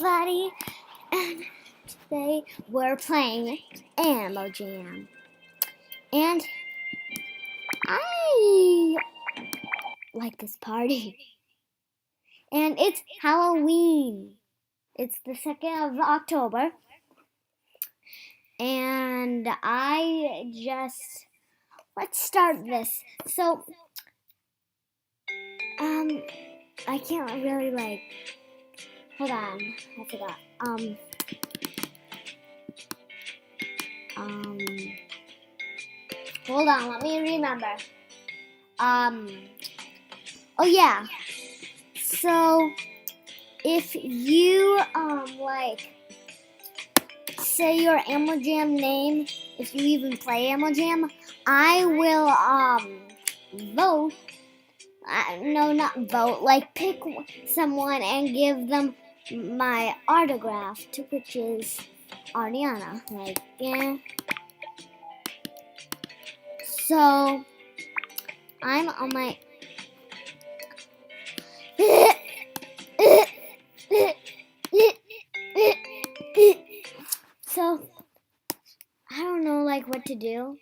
everybody, and today we're playing Ammo Jam. And I like this party. And it's Halloween. It's the 2nd of October. And let's start this. So, I can't really hold on, I forgot. Hold on, let me remember. Oh yeah. So, if you, say your Ammo Jam name, if you even play Ammo Jam, I will, vote. No, not vote. Pick someone and give them my autograph, which is Ariana. Yeah. So, I'm on my... So, I don't know, what to do.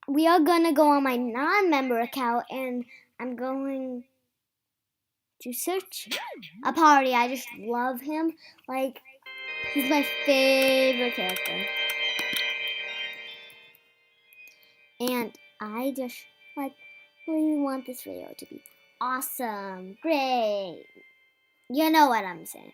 We are gonna go on my non-member account, and I'm going to search a party. I just love him. He's my favorite character. And I just, really want this video to be awesome, great. You know what I'm saying.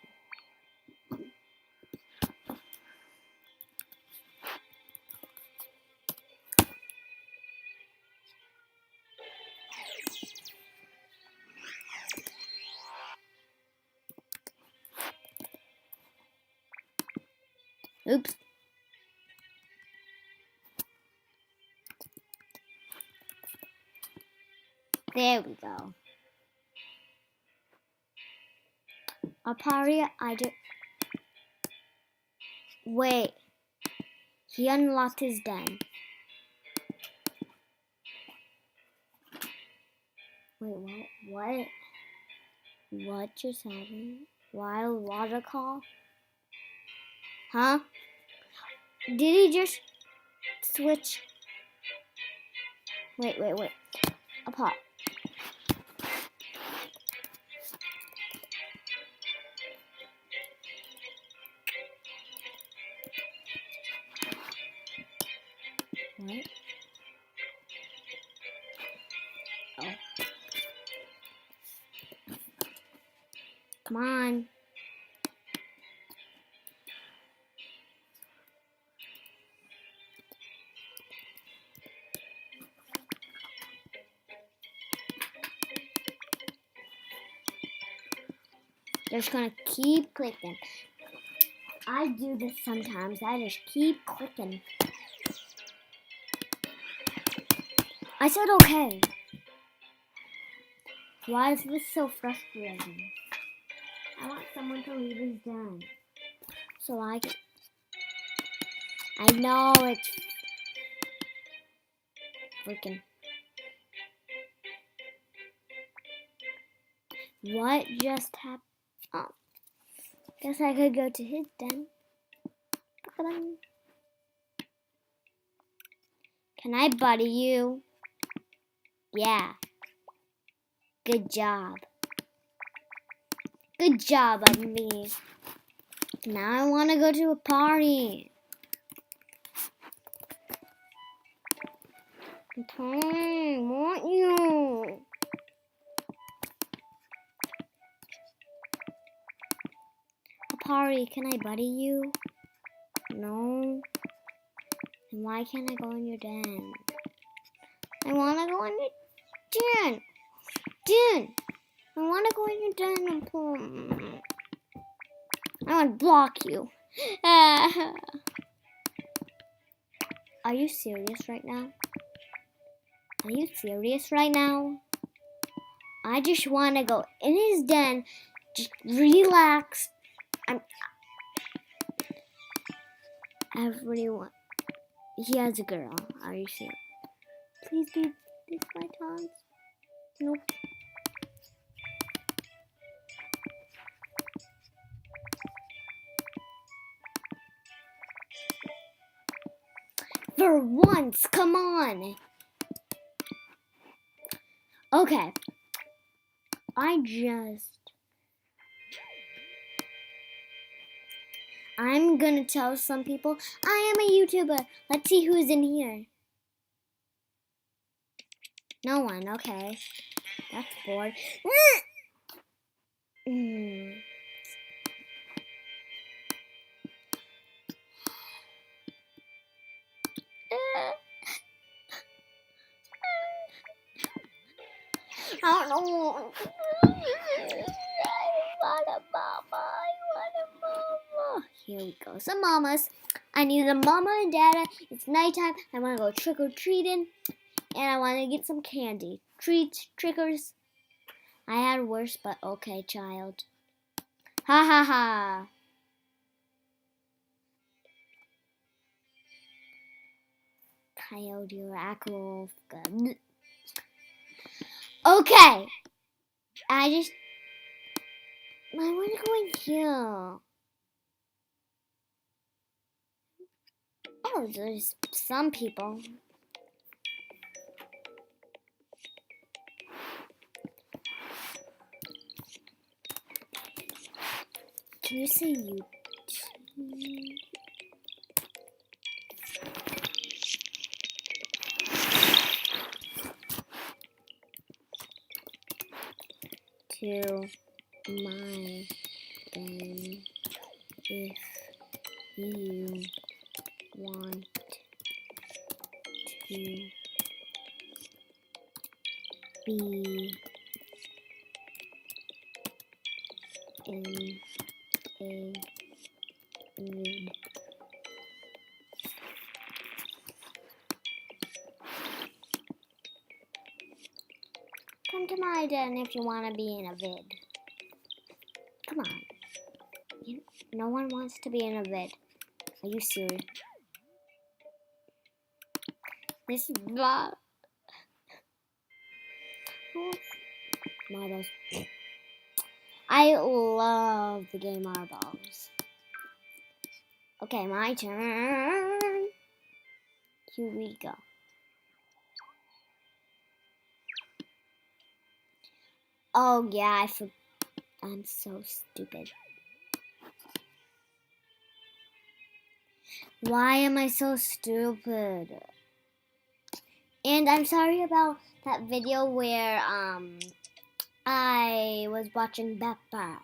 Oops. There we go. A party, wait. He unlocked his den. Wait, what? What just happened? Wild water call? Huh? Did he just switch? Wait. Apart. What? Oh. Come on. Just gonna keep clicking. I do this sometimes. I just keep clicking. I said okay. Why is this so frustrating? I want someone to leave his den. So I know it's freaking. What just happened? Oh. Guess I could go to his den. Can I buddy you? Yeah. Good job. Good job on me. Now I want to go to a party. Okay, want you. A party, can I buddy you? No. Then why can't I go in your den? I want to go in your den. I want to go in your den and pull. I want to block you. Are you serious right now? Are you serious right now? I just want to go in his den, just relax. Everyone. He has a girl. Are you serious? Please be this my taunts. Nope. For once, come on. Okay. I'm gonna tell some people I am a YouTuber. Let's see who's in here. No one, okay. That's bored. I don't know. I want a mama. Here we go. Some mamas. I need a mama and dada. It's nighttime. I want to go trick-or-treating. And I want to get some candy. Treats, triggers. I had worse, but okay, child. Ha ha ha. Coyote Oracle. Good. Okay. I want to go in here. Oh, there's some people. Can you say YouTube? To my den if you want to be in a mood. Come to my den if you want to be in a vid. Come on. No one wants to be in a vid. Are you serious? This is blah. Marbles. I love the game Marbles. Okay, my turn. Here we go. Oh yeah, I'm so stupid. Why am I so stupid? And I'm sorry about that video where I was watching Bepper.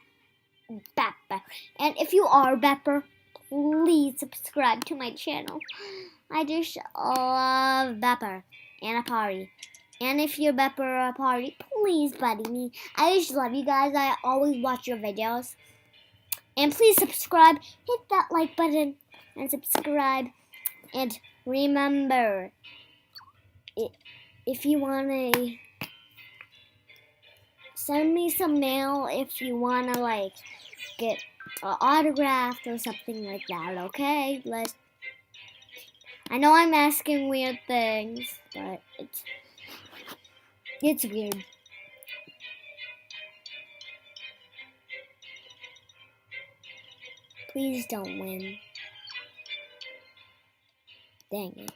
And if you are Bepper, please subscribe to my channel. I just love Bepper and Apari. And if you're Bepper or Apari, please buddy me. I just love you guys. I always watch your videos. And please subscribe. Hit that like button and subscribe. And remember, if you want to send me some mail, if you want to like get autographed or something like that, okay? I know I'm asking weird things, but it's weird. Please don't win. Dang it.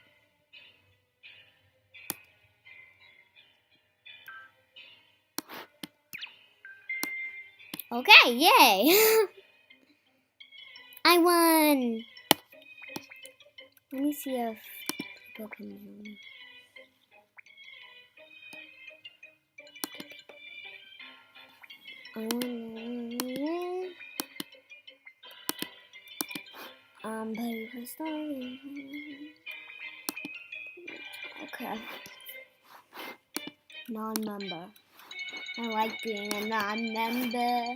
Okay, yay! I won! Let me see if people can hear me. I won. But for starting. Okay. Non-member. I like being a non-member.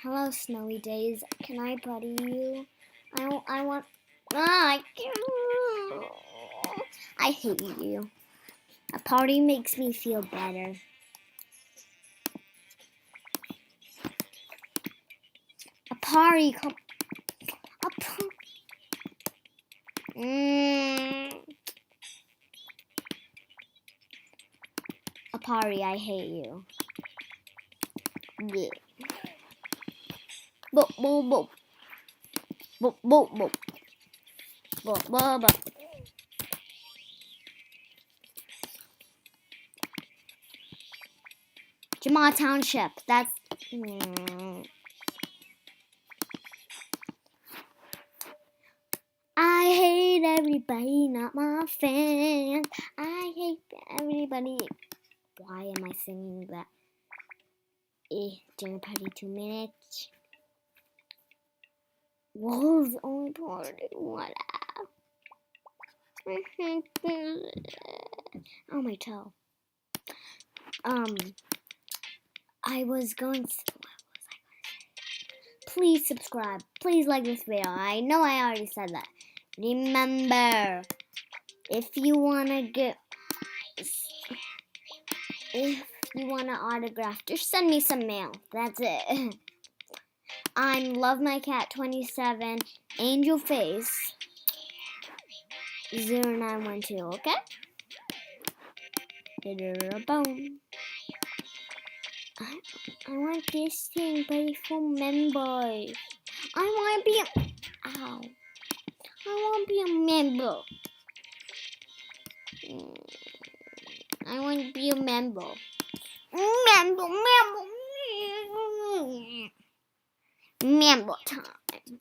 Hello, Snowy Days. Can I buddy you? I want. I can't. I hate you. A party makes me feel better. A Apari, come. Apari, I hate you. Yeah. Boop, boop, boop. Boop, boop, boop. Boop, boop, boop. Jamal Township. That's. I hate everybody, not my fans. I hate everybody. Why am I singing that? Dinner party 2 minutes. Wolves only party. What? Oh, my toe. I was going to. Please subscribe. Please like this video. I know I already said that. Remember, if you want an autograph, just send me some mail. That's it. I'm Love My Cat 27 Angel Face 0912. Okay. Boom. I want this thing, but it's for members. I want to be a member. I want to be a member. Member time.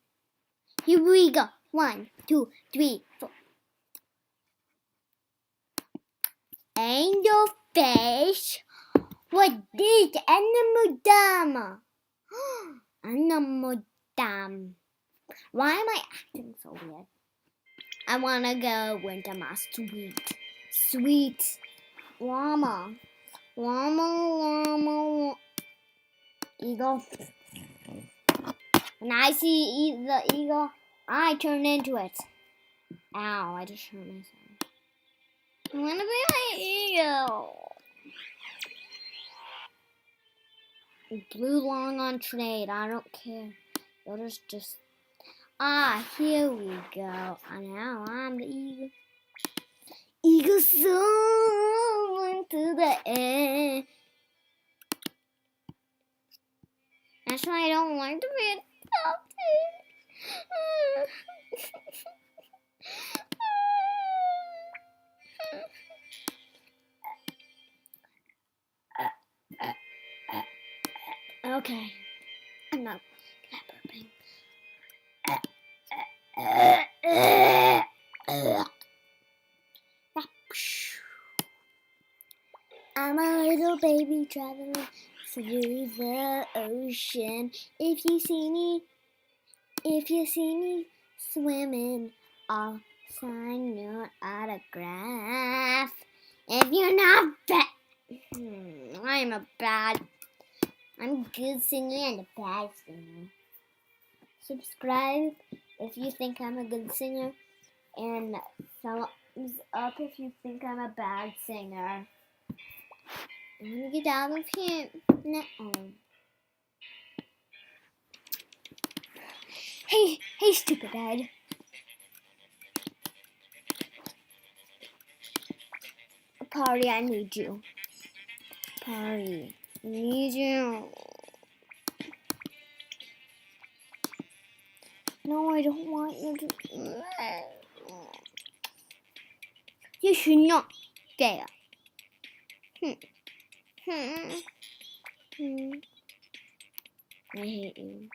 Here we go. 1, 2, 3, 4. Angel Face. What is Animal Dam? Animal Dam. Why am I acting so weird? I wanna go into my sweet llama. Eagle. When I see the eagle, I turn into it. Ow, I just hurt myself. I wanna be my eagle. Blue long on trade. I don't care. Others just. Here we go. Now I'm the eagle. Eagle soaring to the air. That's why I don't like to be adopted. Okay. I'm not burping. I'm a little baby traveling through the ocean. If you see me swimming, I'll sign your autograph. If you're not I'm a good singer and a bad singer. Subscribe if you think I'm a good singer, and thumbs up if you think I'm a bad singer. I'm gonna get out of here now. Hey, stupid head. Party, I need you. Party, I need you. No, I don't want you to. You should not dare. I hate you.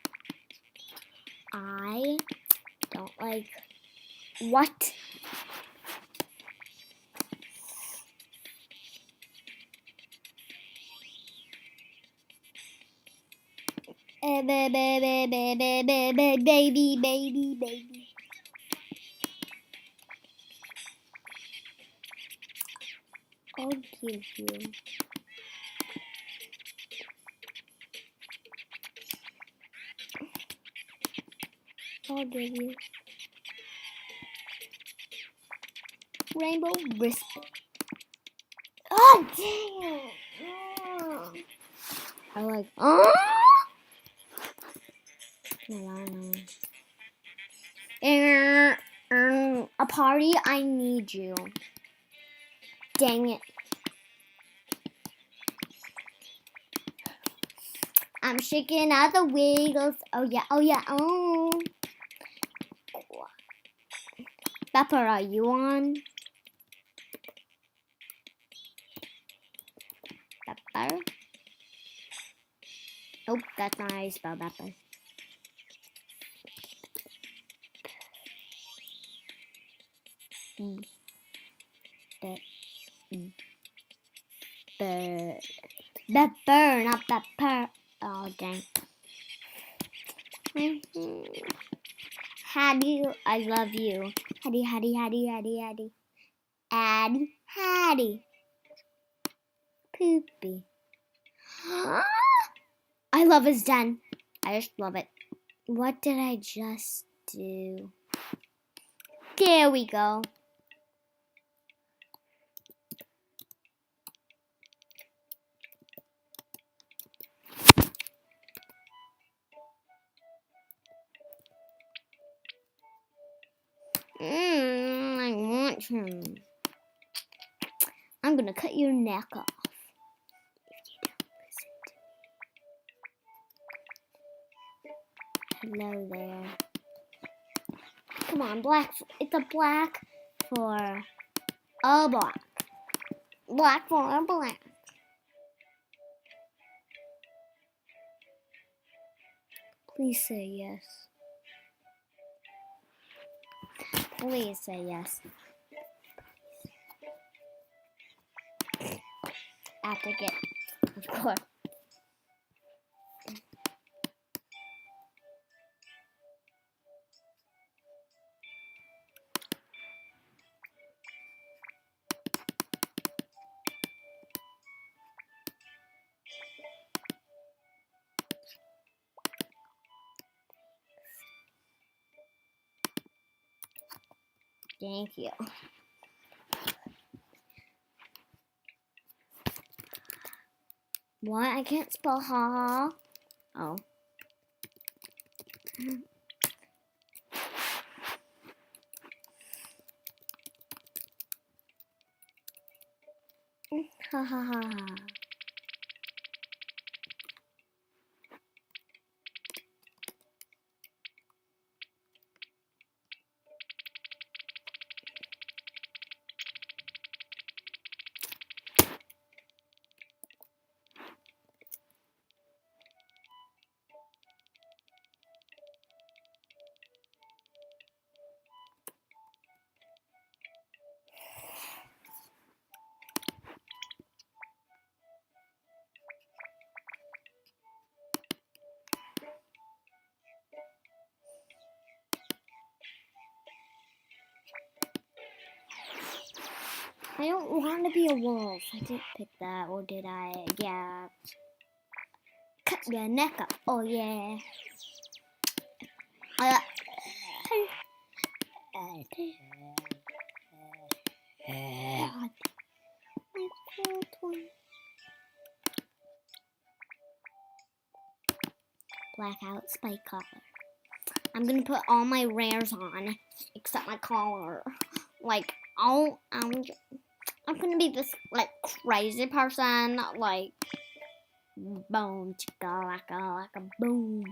I don't like. What? Baby. I'll give you. I'll give you. Rainbow wristband. Oh, dang it. I like. A party, I need you. Dang it. I'm shaking out the wiggles. Oh yeah, oh yeah, oh. Pepper, are you on? Pepper? Nope, that's not how you spell pepper. Pepper, not pepper. Oh, dang. Hattie, I love you. Hattie, Hattie, Hattie, Hattie, Hattie. Addie, Hattie. Poopy. I love his den. I just love it. What did I just do? There we go. I want him. I'm gonna cut your neck off if you don't listen to me. Hello there. Come on, black. It's a black for a black. Black for a black. Please say yes. Please say yes. After get, of course. Thank you. What? I can't spell ha. Oh. Ha ha ha ha. I don't want to be a wolf. I didn't pick that, or did I? Yeah. Cut your neck up. Oh, yeah. Blackout spike collar. I'm gonna put all my rares on, except my collar. Like, I'm gonna be this like crazy person, like boom, chicka, like a boom.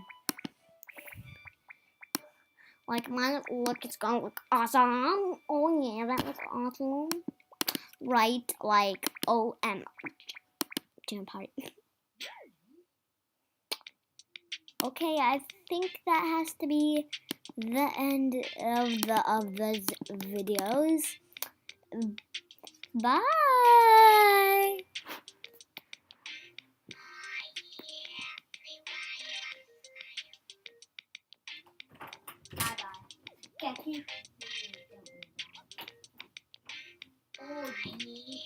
Like my look is gonna look awesome. Oh yeah, that looks awesome. Right, like OM. Jam party. Okay, I think that has to be the end of the videos. Bye. Bye bye. Oh yeah.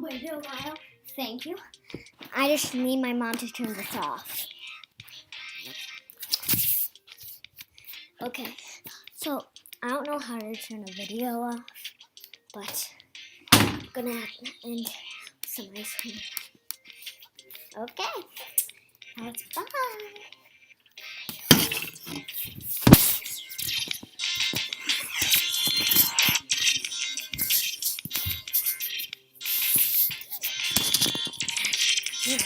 Wait a while. Thank you. I just need my mom to turn this off. Okay, so I don't know how to turn a video off, but I'm gonna have to end some ice cream. Okay, that's bye. Yeah.